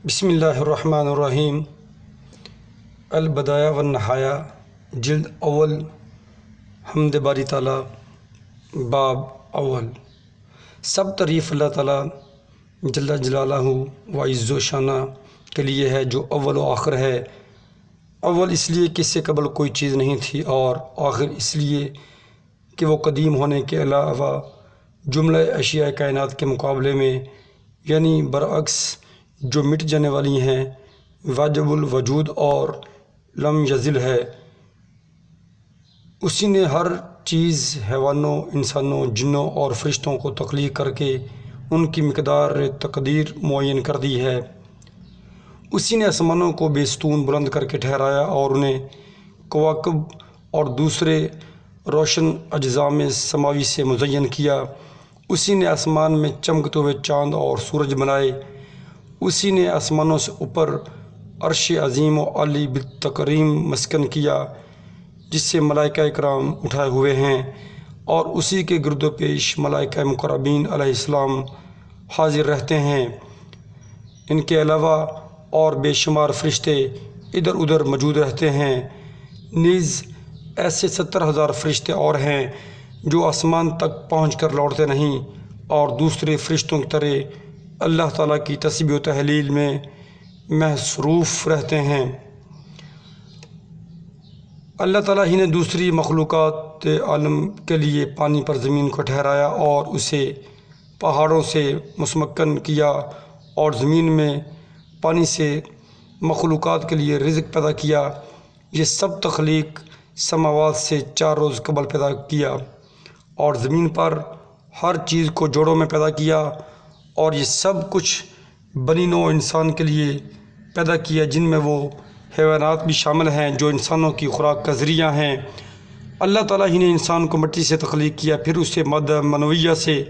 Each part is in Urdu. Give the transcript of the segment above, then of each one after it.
بسم اللہ الرحمن الرحیم۔ البدایہ والنہایہ، جلد اول، حمد باری تعالیٰ، باب اول۔ سب تعریف اللہ تعالیٰ جل جلالہ و عز و شانہ کے لیے ہے جو اول و آخر ہے۔ اول اس لیے کہ اس سے قبل کوئی چیز نہیں تھی، اور آخر اس لیے کہ وہ قدیم ہونے کے علاوہ جملہ اشیاء کائنات کے مقابلے میں، یعنی برعکس، جو مٹ جانے والی ہیں، واجب الوجود اور لم یزل ہے۔ اسی نے ہر چیز، حیوانوں، انسانوں، جنوں اور فرشتوں کو تخلیق کر کے ان کی مقدار تقدیر معین کر دی ہے۔ اسی نے آسمانوں کو بے ستون بلند کر کے ٹھہرایا اور انہیں کواکب اور دوسرے روشن اجزاء میں سماوی سے مزین کیا۔ اسی نے آسمان میں چمکتے ہوئے چاند اور سورج بنائے۔ اسی نے آسمانوں سے اوپر عرش عظیم و عالی بالتکریم مسکن کیا، جس سے ملائکہ اکرام اٹھائے ہوئے ہیں، اور اسی کے گرد و پیش ملائکہ مقربین علیہ السلام حاضر رہتے ہیں۔ ان کے علاوہ اور بے شمار فرشتے ادھر ادھر موجود رہتے ہیں۔ نیز ایسے 70,000 فرشتے اور ہیں جو آسمان تک پہنچ کر لوٹتے نہیں، اور دوسرے فرشتوں کی طرح اللہ تعالیٰ کی تسبیح و تحلیل میں مصروف رہتے ہیں۔ اللہ تعالیٰ ہی نے دوسری مخلوقات عالم کے لیے پانی پر زمین کو ٹھہرایا اور اسے پہاڑوں سے مسمکن کیا، اور زمین میں پانی سے مخلوقات کے لیے رزق پیدا کیا۔ یہ سب تخلیق سماوات سے 4 روز قبل پیدا کیا، اور زمین پر ہر چیز کو جوڑوں میں پیدا کیا، اور یہ سب کچھ بنی نوع انسان کے لیے پیدا کیا، جن میں وہ حیوانات بھی شامل ہیں جو انسانوں کی خوراک کا ذریعہ ہیں۔ اللہ تعالیٰ ہی نے انسان کو مٹی سے تخلیق کیا، پھر اسے مادہ منویہ سے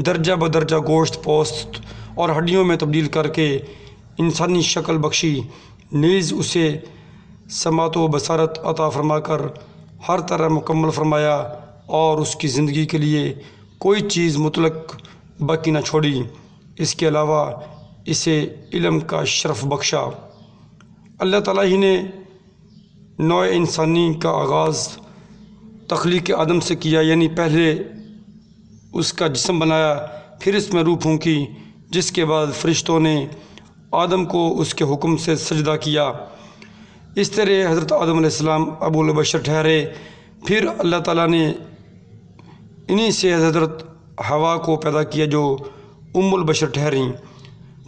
درجہ بدرجہ گوشت، پوست اور ہڈیوں میں تبدیل کر کے انسانی شکل بخشی۔ نیز اسے سماعت و بصارت عطا فرما کر ہر طرح مکمل فرمایا، اور اس کی زندگی کے لیے کوئی چیز مطلق باقی نہ چھوڑی۔ اس کے علاوہ اسے علم کا شرف بخشا۔ اللہ تعالیٰ ہی نے نوع انسانی کا آغاز تخلیق آدم سے کیا، یعنی پہلے اس کا جسم بنایا، پھر اس میں روح پھونکی، جس کے بعد فرشتوں نے آدم کو اس کے حکم سے سجدہ کیا۔ اس طرح حضرت آدم علیہ السلام ابو البشر ٹھہرے۔ پھر اللہ تعالیٰ نے انہی سے حضرت حوا کو پیدا کیا جو ام البشر ٹھہریں۔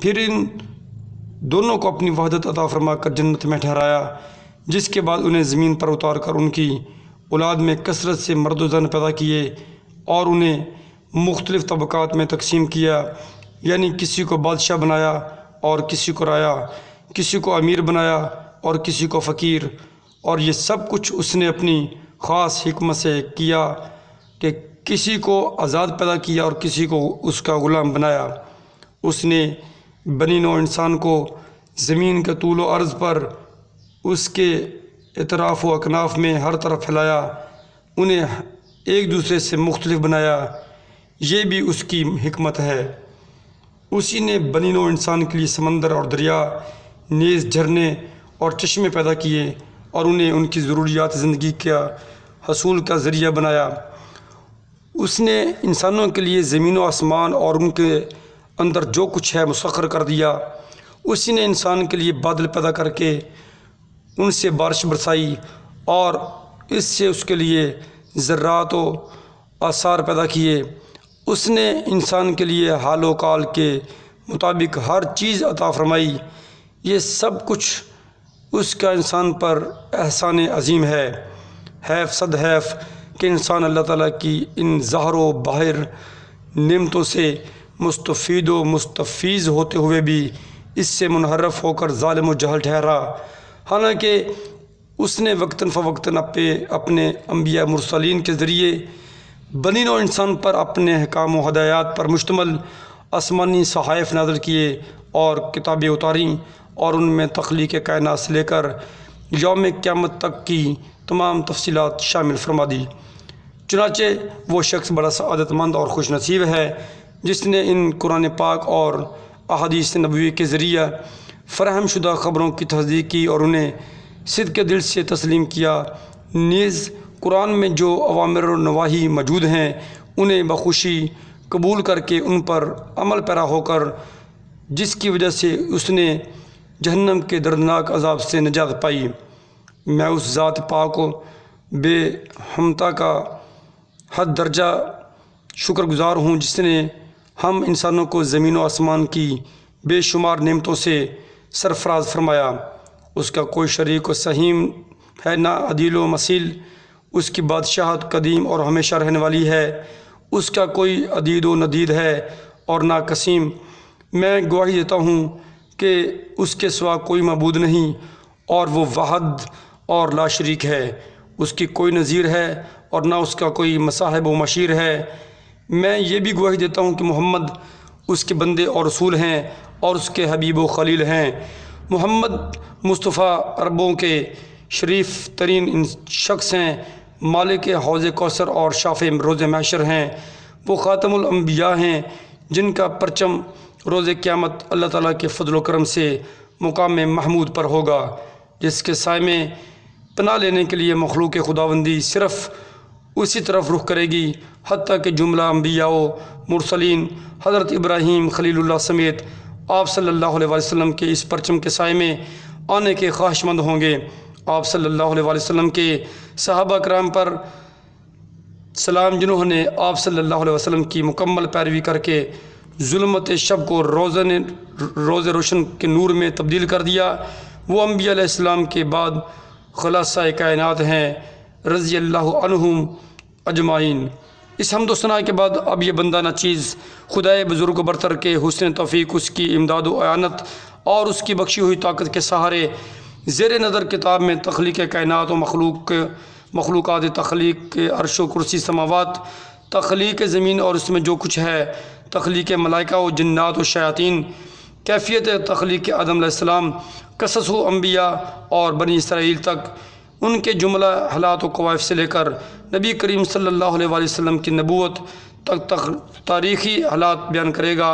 پھر ان دونوں کو اپنی وحدت عطا فرما کر جنت میں ٹھہرایا، جس کے بعد انہیں زمین پر اتار کر ان کی اولاد میں کثرت سے مرد و زن پیدا کیے، اور انہیں مختلف طبقات میں تقسیم کیا، یعنی کسی کو بادشاہ بنایا اور کسی کو رایا، کسی کو امیر بنایا اور کسی کو فقیر۔ اور یہ سب کچھ اس نے اپنی خاص حکمت سے کیا کہ کسی کو آزاد پیدا کیا اور کسی کو اس کا غلام بنایا۔ اس نے بنی نوع انسان کو زمین کے طول و عرض پر اس کے اطراف و اکناف میں ہر طرف پھیلایا، انہیں ایک دوسرے سے مختلف بنایا، یہ بھی اس کی حکمت ہے۔ اسی نے بنی نوع انسان کے لیے سمندر اور دریا، نیز جھرنے اور چشمے پیدا کیے، اور انہیں ان کی ضروریات زندگی کا حصول کا ذریعہ بنایا۔ اس نے انسانوں کے لیے زمین و آسمان اور ان کے اندر جو کچھ ہے مسخر کر دیا۔ اسی نے انسان کے لیے بادل پیدا کر کے ان سے بارش برسائی، اور اس سے اس کے لیے ذرات و آثار پیدا کیے۔ اس نے انسان کے لیے حال و قال کے مطابق ہر چیز عطا فرمائی۔ یہ سب کچھ اس کا انسان پر احسان عظیم ہے۔ حیف صد حیف کہ انسان اللہ تعالیٰ کی ان ظاہر و باہر نعمتوں سے مستفید و مستفیض ہوتے ہوئے بھی اس سے منحرف ہو کر ظالم و جاہل ٹھہرا، حالانکہ اس نے وقتاً فوقتاً اپنے انبیاء مرسلین کے ذریعے بنی نوع انسان پر اپنے احکام و ہدایات پر مشتمل آسمانی صحائف نازل کیے اور کتابیں اتاریں، اور ان میں تخلیق کائنات سے لے کر یوم قیامت تک کی تمام تفصیلات شامل فرما دی۔ چنانچہ وہ شخص بڑا سعادت مند اور خوش نصیب ہے جس نے ان قرآن پاک اور احادیث نبوی کے ذریعہ فراہم شدہ خبروں کی تصدیق کی اور انہیں صدق کے دل سے تسلیم کیا۔ نیز قرآن میں جو اوامر و نواہی موجود ہیں انہیں بخوشی قبول کر کے ان پر عمل پیرا ہو کر، جس کی وجہ سے اس نے جہنم کے دردناک عذاب سے نجات پائی۔ میں اس ذات پاک و بے ہمتا کا حد درجہ شکر گزار ہوں جس نے ہم انسانوں کو زمین و آسمان کی بے شمار نعمتوں سے سرفراز فرمایا۔ اس کا کوئی شریک و سہیم ہے نہ عدیل و مثیل، اس کی بادشاہت قدیم اور ہمیشہ رہنے والی ہے، اس کا کوئی عدید و ندید ہے اور نہ قسیم۔ میں گواہی دیتا ہوں کہ اس کے سوا کوئی معبود نہیں اور وہ واحد اور لا شریک ہے، اس کی کوئی نظیر ہے اور نہ اس کا کوئی مصاحب و مشیر ہے۔ میں یہ بھی گواہی دیتا ہوں کہ محمد اس کے بندے اور رسول ہیں اور اس کے حبیب و خلیل ہیں۔ محمد مصطفیٰ عربوں کے شریف ترین شخص ہیں، مالک حوض کوثر اور شافع روز محشر ہیں۔ وہ خاتم الانبیاء ہیں جن کا پرچم روز قیامت اللہ تعالیٰ کے فضل و کرم سے مقام محمود پر ہوگا، جس کے سائے میں پناہ لینے کے لیے مخلوق خداوندی صرف اسی طرف رخ کرے گی، حتیٰ کہ جملہ انبیاء و مرسلین حضرت ابراہیم خلیل اللہ سمیت آپ صلی اللہ علیہ وسلم کے اس پرچم کے سائے میں آنے کے خواہش مند ہوں گے۔ آپ صلی اللہ علیہ وسلم کے صحابہ کرام پر سلام، جنہوں نے آپ صلی اللہ علیہ وسلم کی مکمل پیروی کر کے ظلمت شب کو روز روشن کے نور میں تبدیل کر دیا۔ وہ انبیاء علیہ السلام کے بعد خلاصہ کائنات ہیں، رضی اللہ عنہم اجمعین۔ اس حمد و ثناء کے بعد اب یہ بندہ ناچیز خدائے بزرگ و برتر کے حسن توفیق، اس کی امداد و اعانت اور اس کی بخشی ہوئی طاقت کے سہارے زیر نظر کتاب میں تخلیق کائنات و مخلوقات، تخلیق عرش و کرسی سماوات، تخلیق زمین اور اس میں جو کچھ ہے، تخلیق ملائکہ و جنات و شیاطین، کیفیت تخلیق آدم علیہ السلام، قصص و انبیاء اور بنی اسرائیل تک، ان کے جملہ حالات و قوائف سے لے کر نبی کریم صلی اللہ علیہ وسلم کی نبوت تک تاریخی حالات بیان کرے گا،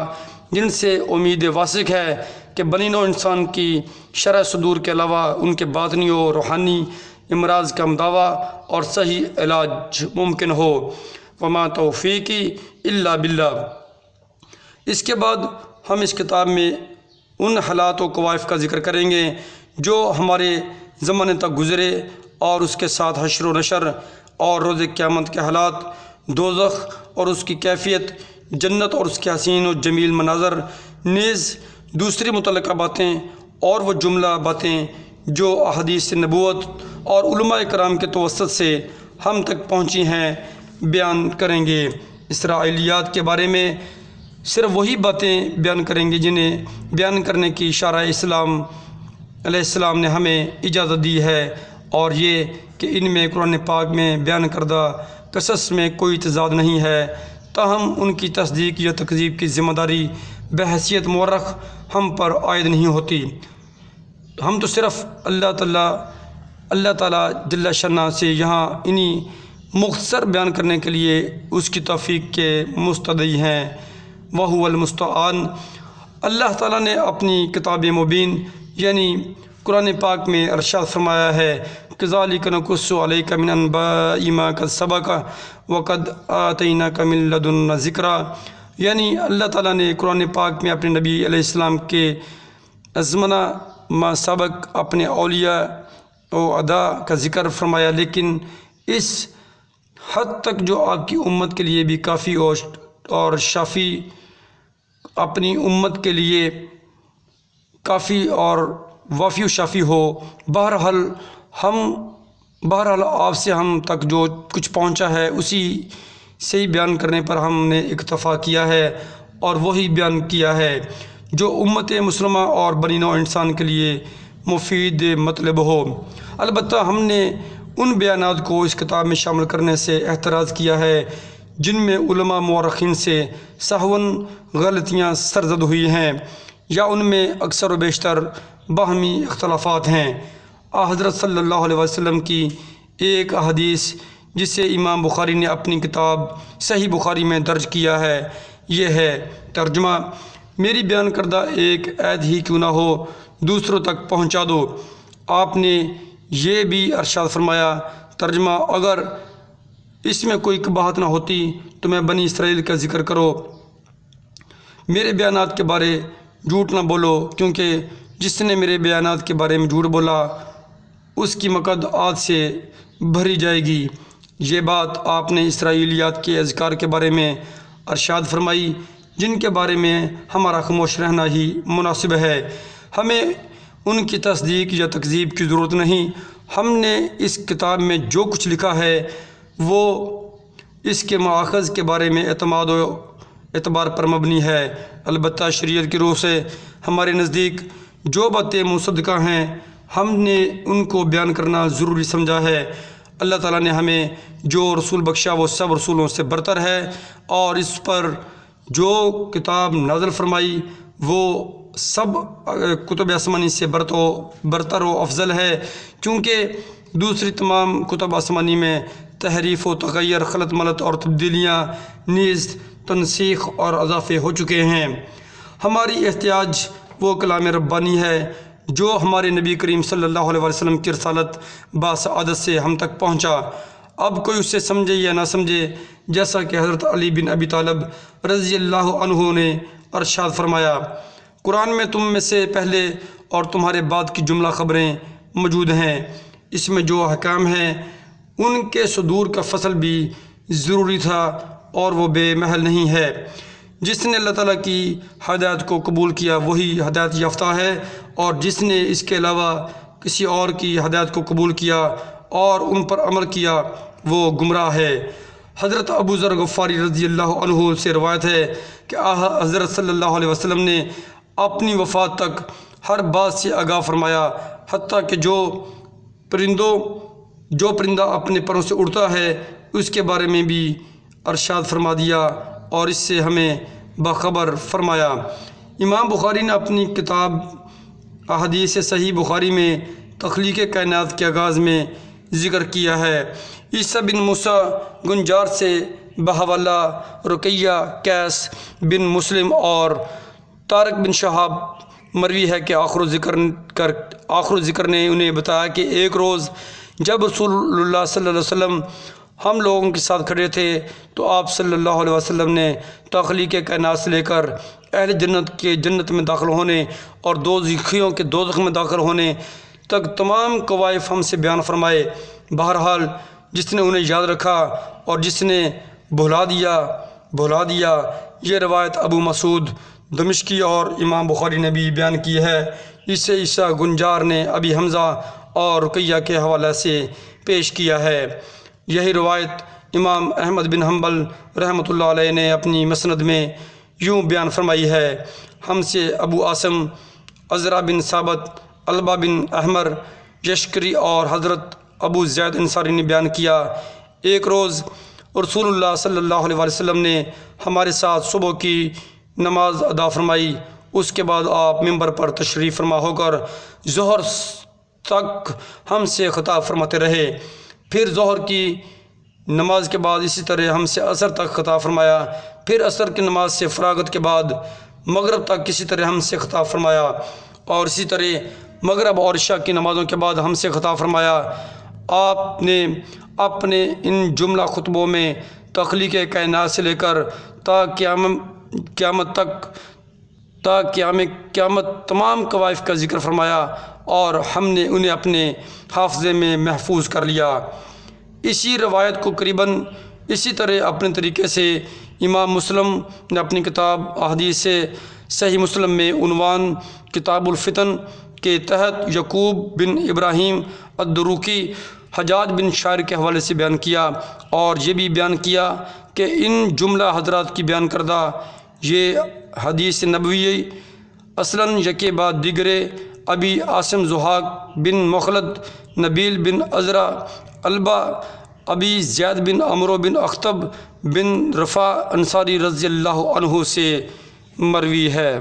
جن سے امید واسق ہے کہ بنی نوع انسان کی شرح صدور کے علاوہ ان کے باطنی و روحانی امراض کا مداوع اور صحیح علاج ممکن ہو۔ وما توفیقی الا باللہ۔ اس کے بعد ہم اس کتاب میں ان حالات و قوائف کا ذکر کریں گے جو ہمارے زمانے تک گزرے، اور اس کے ساتھ حشر و نشر اور روز قیامت کے حالات، دوزخ اور اس کی کیفیت، جنت اور اس کے حسین و جمیل مناظر، نیز دوسری متعلقہ باتیں اور وہ جملہ باتیں جو احادیث نبوت اور علماء کرام کے توسط سے ہم تک پہنچی ہیں بیان کریں گے۔ اسرائیلیات کے بارے میں صرف وہی باتیں بیان کریں گے جنہیں بیان کرنے کی شرع اسلام علیہ السلام نے ہمیں اجازت دی ہے، اور یہ کہ ان میں قرآن پاک میں بیان کردہ قصص میں کوئی تضاد نہیں ہے، تاہم ان کی تصدیق یا تکذیب کی ذمہ داری بحیثیت مورخ ہم پر عائد نہیں ہوتی۔ ہم تو صرف اللہ تعالیٰ جل شانہ سے یہاں انہی مختصر بیان کرنے کے لیے اس کی توفیق کے مستدعی ہیں۔ وَهُوَ الْمُسْتَعَانُ۔ اللہ تعالیٰ نے اپنی کتاب مبین یعنی قرآن پاک میں ارشاد فرمایا ہے، كَذَلِكَ نَقُصُّ عَلَيْكَ مِنْ أَنْبَاءِ مَا قَدْ سَبَقَ وَقَدْ آتَيْنَاكَ مِنْ لَدُنَّا ذِكْرًا۔ یعنی اللہ تعالیٰ نے قرآن پاک میں اپنے نبی علیہ السلام کے ازمنہ ما سبق، اپنے اولیاء و ادا کا ذکر فرمایا، لیکن اس حد تک جو آپ کی امت کے لیے بھی کافی اور شافی، اپنی امت کے لیے کافی اور وافی و شافی ہو۔ بہرحال آپ سے ہم تک جو کچھ پہنچا ہے اسی سے ہی بیان کرنے پر ہم نے اکتفا کیا ہے، اور وہی بیان کیا ہے جو امت مسلمہ اور بنی نوع انسان کے لیے مفید مطلب ہو۔ البتہ ہم نے ان بیانات کو اس کتاب میں شامل کرنے سے احتراز کیا ہے جن میں علماء مورخین سے سہواً غلطیاں سرزد ہوئی ہیں، یا ان میں اکثر و بیشتر باہمی اختلافات ہیں۔ حضرت صلی اللہ علیہ وسلم کی ایک حدیث جسے امام بخاری نے اپنی کتاب صحیح بخاری میں درج کیا ہے، یہ ہے ترجمہ: میری بیان کردہ ایک عید ہی کیوں نہ ہو دوسروں تک پہنچا دو۔ آپ نے یہ بھی ارشاد فرمایا، ترجمہ: اگر اس میں کوئی قباحت نہ ہوتی تو میں بنی اسرائیل کا ذکر کرو۔ میرے بیانات کے بارے جھوٹ نہ بولو، کیونکہ جس نے میرے بیانات کے بارے میں جھوٹ بولا اس کی مقد آگ سے بھری جائے گی۔ یہ بات آپ نے اسرائیلیات کے اذکار کے بارے میں ارشاد فرمائی، جن کے بارے میں ہمارا خاموش رہنا ہی مناسب ہے۔ ہمیں ان کی تصدیق یا تکذیب کی ضرورت نہیں۔ ہم نے اس کتاب میں جو کچھ لکھا ہے وہ اس کے مآخذ کے بارے میں اعتماد و اعتبار پر مبنی ہے۔ البتہ شریعت کی روح سے ہمارے نزدیک جو باتیں مصدقہ ہیں ہم نے ان کو بیان کرنا ضروری سمجھا ہے۔ اللہ تعالیٰ نے ہمیں جو رسول بخشا وہ سب رسولوں سے برتر ہے، اور اس پر جو کتاب نازل فرمائی وہ سب کتب آسمانی سے برتر و افضل ہے، کیونکہ دوسری تمام کتب آسمانی میں تحریف و تغیر، خلط ملط اور تبدیلیاں نیز تنسیخ اور اضافے ہو چکے ہیں۔ ہماری احتیاج وہ کلام ربانی ہے جو ہمارے نبی کریم صلی اللہ علیہ وسلم کی رسالت باسعادت سے ہم تک پہنچا۔ اب کوئی اسے سمجھے یا نہ سمجھے، جیسا کہ حضرت علی بن ابی طالب رضی اللہ عنہ نے ارشاد فرمایا، قرآن میں تم میں سے پہلے اور تمہارے بعد کی جملہ خبریں موجود ہیں، اس میں جو احکام ہیں ان کے صدور کا فصل بھی ضروری تھا اور وہ بے محل نہیں ہے۔ جس نے اللہ تعالیٰ کی ہدایت کو قبول کیا وہی ہدایت یافتہ ہے، اور جس نے اس کے علاوہ کسی اور کی ہدایت کو قبول کیا اور ان پر عمل کیا وہ گمراہ ہے۔ حضرت ابو ذر غفاری رضی اللہ عنہ سے روایت ہے کہ حضرت صلی اللہ علیہ وسلم نے اپنی وفات تک ہر بات سے آگاہ فرمایا، حتیٰ کہ جو پرندہ اپنے پروں سے اڑتا ہے اس کے بارے میں بھی ارشاد فرما دیا اور اس سے ہمیں باخبر فرمایا۔ امام بخاری نے اپنی کتاب احادیث صحیح بخاری میں تخلیق کائنات کے آغاز میں ذکر کیا ہے۔ عیسیٰ بن موسیٰ گنجار سے بحوالہ رقیہ قیس بن مسلم اور طارق بن شہاب مروی ہے کہ آخر ذکر نے انہیں بتایا کہ ایک روز جب رسول اللہ صلی اللہ علیہ وسلم ہم لوگوں کے ساتھ کھڑے تھے تو آپ صلی اللہ علیہ وسلم نے تخلیق کائنات سے لے کر اہل جنت کے جنت میں داخل ہونے اور دوزخیوں کے دوزخ میں داخل ہونے تک تمام کوائف ہم سے بیان فرمائے۔ بہرحال جس نے انہیں یاد رکھا اور جس نے بھلا دیا۔ یہ روایت ابو مسعود دمشقی اور امام بخاری نے بھی بیان کی ہے۔ اسے عیسیٰ گنجار نے ابی حمزہ اور رقیہ کے حوالے سے پیش کیا ہے۔ یہی روایت امام احمد بن حنبل رحمۃ اللہ علیہ نے اپنی مسند میں یوں بیان فرمائی ہے۔ ہم سے ابو عاصم، عزرا بن ثابت، البا بن احمر یشکری اور حضرت ابو زید انصاری نے بیان کیا، ایک روز رسول اللہ صلی اللہ علیہ وسلم نے ہمارے ساتھ صبح کی نماز ادا فرمائی، اس کے بعد آپ ممبر پر تشریف فرما ہو کر ظہر تک ہم سے خطاب فرماتے رہے، پھر ظہر کی نماز کے بعد اسی طرح ہم سے عصر تک خطاب فرمایا، پھر عصر کی نماز سے فراغت کے بعد مغرب تک کسی طرح ہم سے خطاب فرمایا، اور اسی طرح مغرب اور عشاء کی نمازوں کے بعد ہم سے خطاب فرمایا۔ آپ نے اپنے ان جملہ خطبوں میں تخلیق کائنات سے لے کر تا قیامت تمام کوائف کا ذکر فرمایا، اور ہم نے انہیں اپنے حافظے میں محفوظ کر لیا۔ اسی روایت کو قریباً اسی طرح اپنے طریقے سے امام مسلم نے اپنی کتاب احادیث صحیح مسلم میں عنوان کتاب الفتن کے تحت یعقوب بن ابراہیم الدروقی حجاج بن شاعر کے حوالے سے بیان کیا، اور یہ بھی بیان کیا کہ ان جملہ حضرات کی بیان کردہ یہ حدیث نبوی اصلاً یکے بعد دیگرے ابی عاصم ضحاک بن مخلد، نبیل بن عزرا، البا ابی زید بن عمرو بن اخطب بن رفا انصاری رضی اللہ عنہ سے مروی ہے۔